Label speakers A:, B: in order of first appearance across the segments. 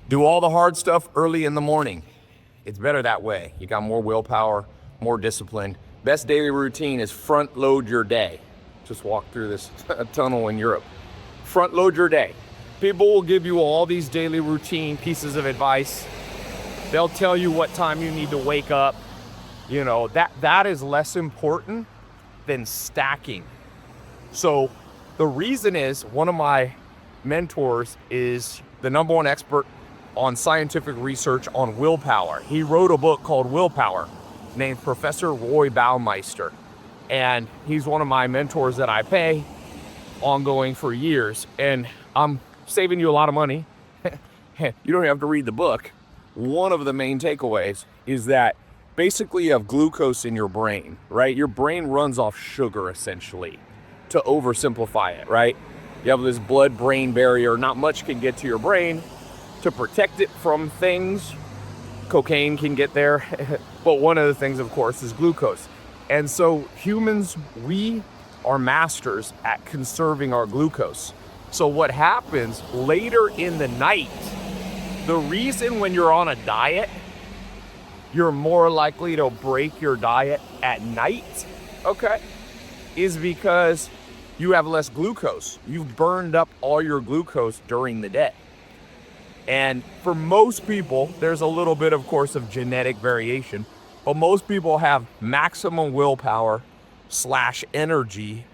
A: Do all the hard stuff early in the morning. It's better that way. You got more willpower, more discipline. Best daily routine is front load your day. Just walk through this tunnel in Europe. Front load your day. People will give you all these daily routine pieces of advice. They'll tell you what time you need to wake up. You know, that is less important than stacking. So the reason is, one of my mentors is the #1 expert on scientific research on willpower. He wrote a book called Willpower, named Professor Roy Baumeister. And he's one of my mentors that I pay ongoing for years. And I'm saving you a lot of money. You don't have to read the book. One of the main takeaways is that basically you have glucose in your brain, right? Your brain runs off sugar, essentially, to oversimplify it, right? You have this blood-brain barrier. Not much can get to your brain to protect it from things. Cocaine can get there. But one of the things, of course, is glucose. And so humans, we are masters at conserving our glucose. So what happens later in the night, the reason when you're on a diet, you're more likely to break your diet at night, okay, is because you have less glucose. You've burned up all your glucose during the day. And for most people, there's a little bit, of course, of genetic variation, but most people have maximum willpower / energy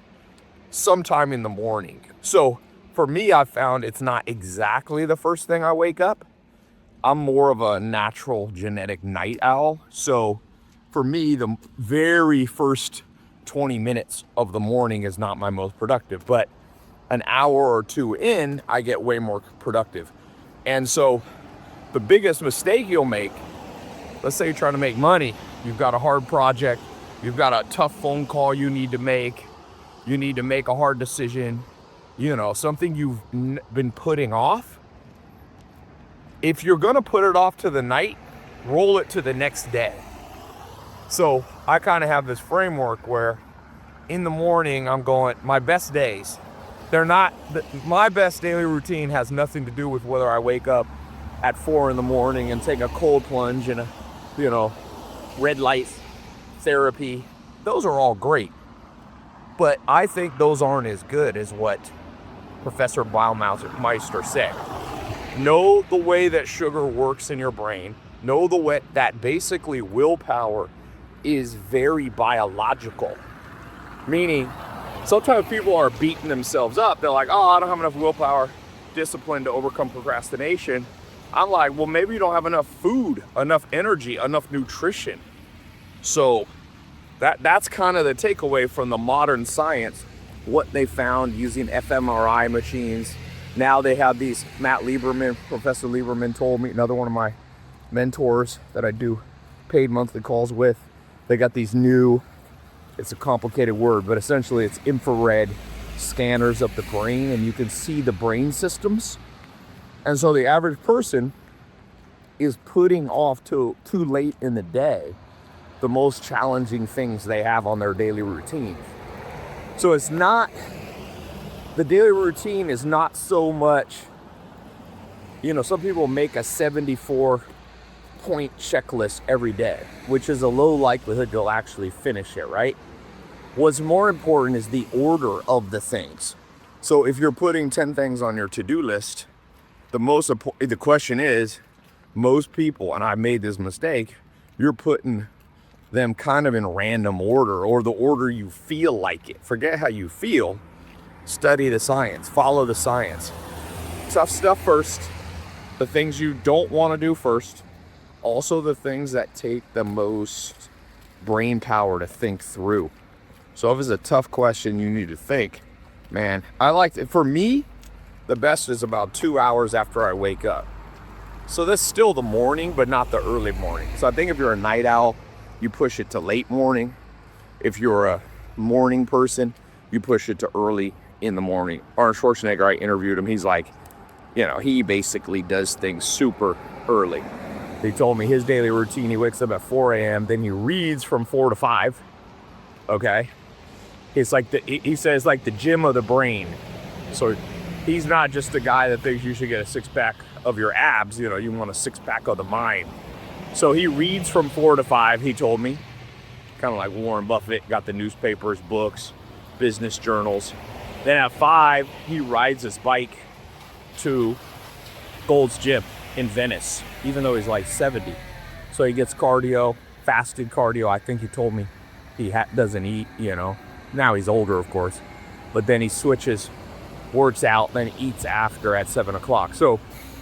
A: sometime in the morning. So for me, I found it's not exactly the first thing I wake up. I'm more of a natural genetic night owl. So for me, the very first 20 minutes of the morning is not my most productive, but an hour or two in, I get way more productive. And so the biggest mistake you'll make, let's say you're trying to make money, you've got a hard project, you've got a tough phone call you need to make a hard decision, you know, something you've been putting off. If you're gonna put it off to the night, roll it to the next day. So I kind of have this framework where in the morning I'm going, my best days, my best daily routine has nothing to do with whether I wake up at 4 in the morning and take a cold plunge and red light therapy. Those are all great. But I think those aren't as good as what Professor Baumeister said. Know the way that sugar works in your brain. Know the way that basically willpower is very biological. Meaning, sometimes people are beating themselves up. They're like, oh, I don't have enough willpower, discipline to overcome procrastination. I'm like, well, maybe you don't have enough food, enough energy, enough nutrition. So that's kind of the takeaway from the modern science, what they found using fMRI machines. Now they have these, Professor Lieberman told me, another one of my mentors that I do paid monthly calls with, they got these new, it's a complicated word, but essentially it's infrared scanners of the brain, and you can see the brain systems. And so the average person is putting off too late in the day the most challenging things they have on their daily routine. So it's not, the daily routine is not so much, some people make a 74-point checklist every day, which is a low likelihood you'll actually finish it, right? What's more important is the order of the things. So if you're putting 10 things on your to-do list, the question is, most people, and I made this mistake, you're putting them kind of in random order, or the order you feel like it. Forget how you feel. Study the science, follow the science. Tough stuff first, the things you don't want to do first, also the things that take the most brain power to think through. So if it's a tough question you need to think, man, for me, the best is about 2 hours after I wake up. So that's still the morning, but not the early morning. So I think if you're a night owl, you push it to late morning. If you're a morning person, you push it to early in the morning. Arnold Schwarzenegger, I interviewed him. He's like, he basically does things super early. He told me his daily routine, he wakes up at 4 a.m., then he reads from 4 to 5. Okay? It's like he says like the gym of the brain. So he's not just a guy that thinks you should get a 6-pack
B: of your abs. You know, you want a six-pack of the mind. So he reads from 4 to 5, he told me. Kind of like Warren Buffett, got the newspapers, books, business journals. Then at 5, he rides his bike to Gold's Gym in Venice, even though he's like 70. So he gets cardio, fasted cardio. I think he told me he doesn't eat, you know. Now he's older, of course. But then he switches, works out, then eats after at 7 o'clock. So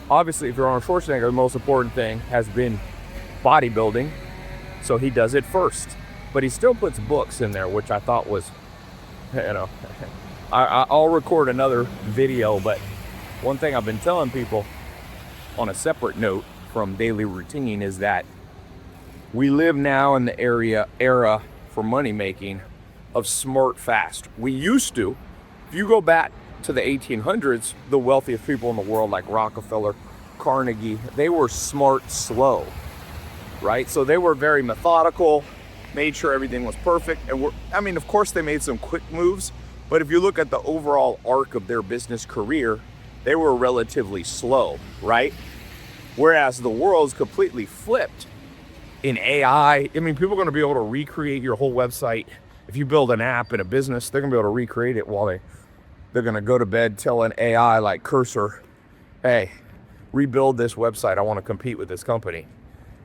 B: obviously, if you're Arnold Schwarzenegger, the most important thing has been bodybuilding. So he does it first. But he still puts books in there, which I thought was, you know, I'll record another video. But one thing I've been telling people on a separate note from daily routine is that we live now in the era for money making of smart fast. We used to, if you go back to the 1800s, the wealthiest people in the world like Rockefeller, Carnegie, they were smart slow, right? So they were very methodical, made sure everything was perfect. And I mean, of course they made some quick moves, but if you look at the overall arc of their business career, they were relatively slow, right? Whereas the world's completely flipped in AI. I mean, people are going to be able to recreate your whole website. If you build an app in a business, they're going to be able to recreate it while they're going to go to bed, tell an AI like Cursor, hey, rebuild this website. I want to compete with this company.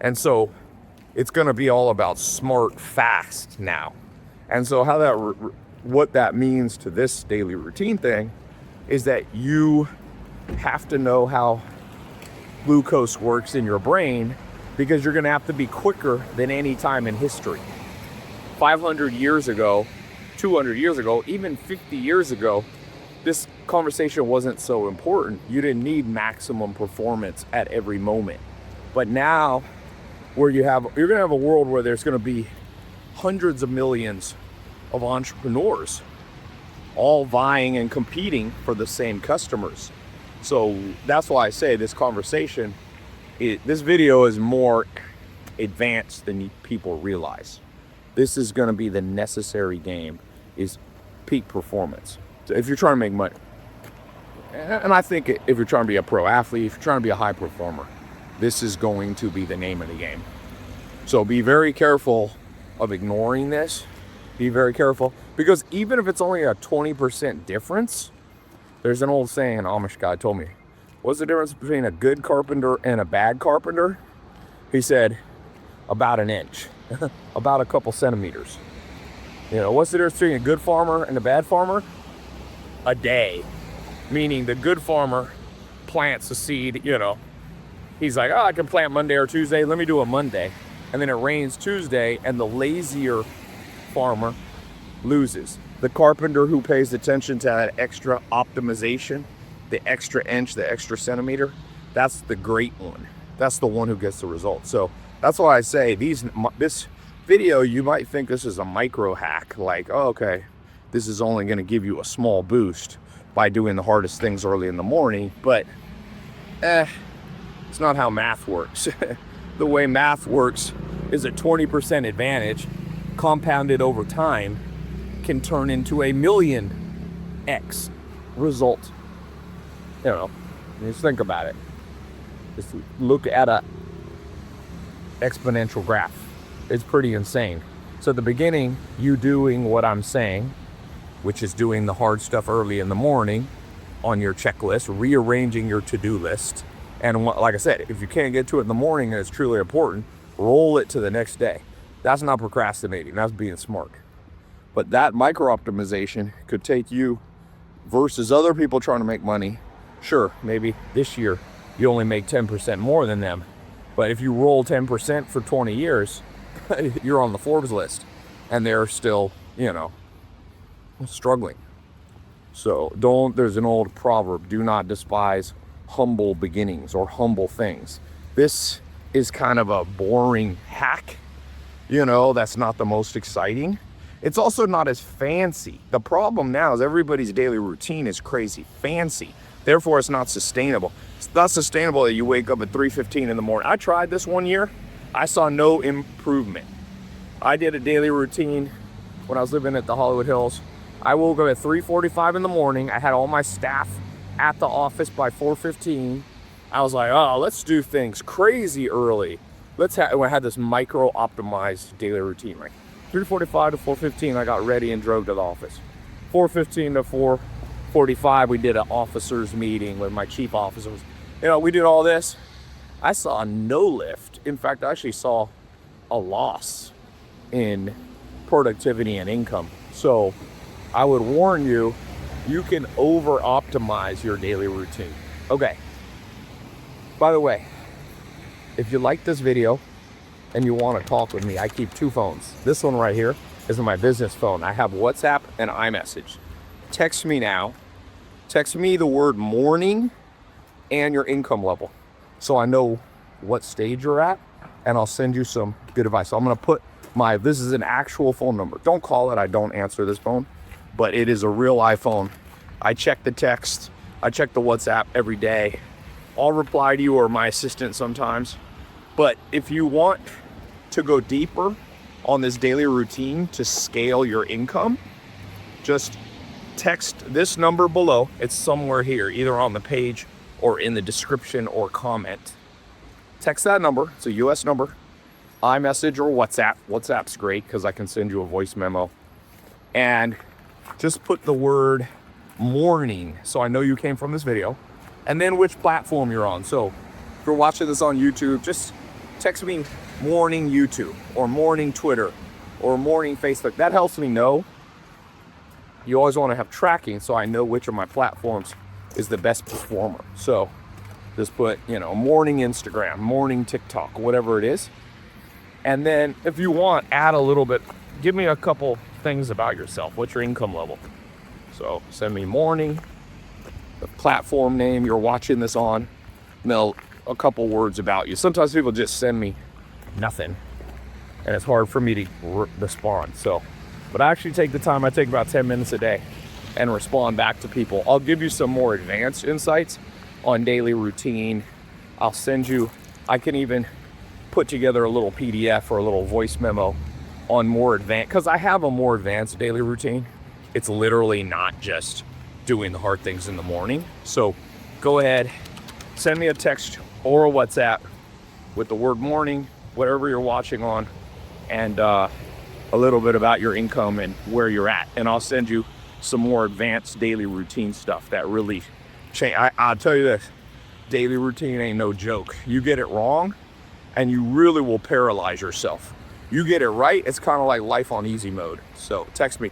B: And so it's going to be all about smart fast now. And so what that means to this daily routine thing is that you have to know how glucose works in your brain, because you're going to have to be quicker than any time in history. 500 years ago, 200 years ago, even 50 years ago, this conversation wasn't so important. You didn't need maximum performance at every moment. But now, you're going to have a world where there's going to be hundreds of millions of entrepreneurs all vying and competing for the same customers. So that's why I say this this video is more advanced than people realize. This is going to be the necessary game, is peak performance. So if you're trying to make money, and I think if you're trying to be a pro athlete, if you're trying to be a high performer, this is going to be the name of the game. So be very careful of ignoring this. Be very careful, because even if it's only a 20% difference, there's an old saying an Amish guy told me, what's the difference between a good carpenter and a bad carpenter? He said, about an inch, about a couple centimeters. You know, what's the difference between a good farmer and a bad farmer? A day. Meaning the good farmer plants a seed, you know. He's like, oh, I can plant Monday or Tuesday. Let me do a Monday. And then it rains Tuesday, and the lazier farmer loses. The carpenter who pays attention to that extra optimization, the extra inch, the extra centimeter, that's the great one. That's the one who gets the result. So that's why I say this video, you might think this is a micro hack, like, oh, okay, this is only going to give you a small boost by doing the hardest things early in the morning, but it's not how math works. The way math works is a 20% advantage compounded over time can turn into a 1,000,000x result. You know, just think about it. Just look at a exponential graph. It's pretty insane. So at the beginning, you doing what I'm saying, which is doing the hard stuff early in the morning on your checklist, rearranging your to-do list. And like I said, if you can't get to it in the morning and it's truly important, roll it to the next day. That's not procrastinating, that's being smart. But that micro optimization could take you versus other people trying to make money. Sure, maybe this year you only make 10% more than them. But if you roll 10% for 20 years, you're on the Forbes list. And they're still, you know, struggling. So there's an old proverb, do not despise humble beginnings or humble things. This is kind of a boring hack, you know, that's not the most exciting. It's also not as fancy. The problem now is everybody's daily routine is crazy fancy. Therefore, it's not sustainable. It's not sustainable that you wake up at 3:15 in the morning. I tried this one year. I saw no improvement. I did a daily routine when I was living at the Hollywood Hills. I woke up at 3:45 in the morning. I had all my staff at the office by 4:15.
A: I was like, oh, let's do things crazy early. I had this micro optimized daily routine, like 3:45 to 4:15, I got ready and drove to the office. 4:15 to 4:45, we did an officers meeting with my chief officers. You know, we did all this. I saw no lift. In fact, I actually saw a loss in productivity and income. So I would warn you, you can over optimize your daily routine. Okay. By the way, if you like this video and you want to talk with me, I keep 2 phones. This one right here is my business phone. I have WhatsApp and iMessage. Text me now. Text me the word morning and your income level, so I know what stage you're at, and I'll send you some good advice. So I'm gonna put this is an actual phone number. Don't call it, I don't answer this phone, but it is a real iPhone. I check the text, I check the WhatsApp every day. I'll reply to you or my assistant sometimes. But if you want to go deeper on this daily routine to scale your income, just text this number below. It's somewhere here, either on the page or in the description or comment. Text that number. It's a US number. iMessage or WhatsApp. WhatsApp's great because I can send you a voice memo. And just put the word morning so I know you came from this video. And then which platform you're on. So if you're watching this on YouTube, just text me morning YouTube or morning Twitter or morning Facebook. That helps me know. You always want to have tracking so I know which of my platforms is the best performer. So just put, morning Instagram, morning TikTok, whatever it is. And then if you want, add a little bit, give me a couple things about yourself. What's your income level? So send me morning, the platform name you're watching this on, and then a couple words about you. Sometimes people just send me nothing, and it's hard for me to respond. But I actually take the time. I take about 10 minutes a day and respond back to people. I'll give you some more advanced insights on daily routine. I can even put together a little PDF or a little voice memo on more advanced, because I have a more advanced daily routine. It's literally not just doing the hard things in the morning. So go ahead, send me a text or a WhatsApp with the word morning, whatever you're watching on, and a little bit about your income and where you're at. And I'll send you some more advanced daily routine stuff that really change. I'll tell you this, daily routine ain't no joke. You get it wrong and you really will paralyze yourself. You get it right, it's kind of like life on easy mode. So text me.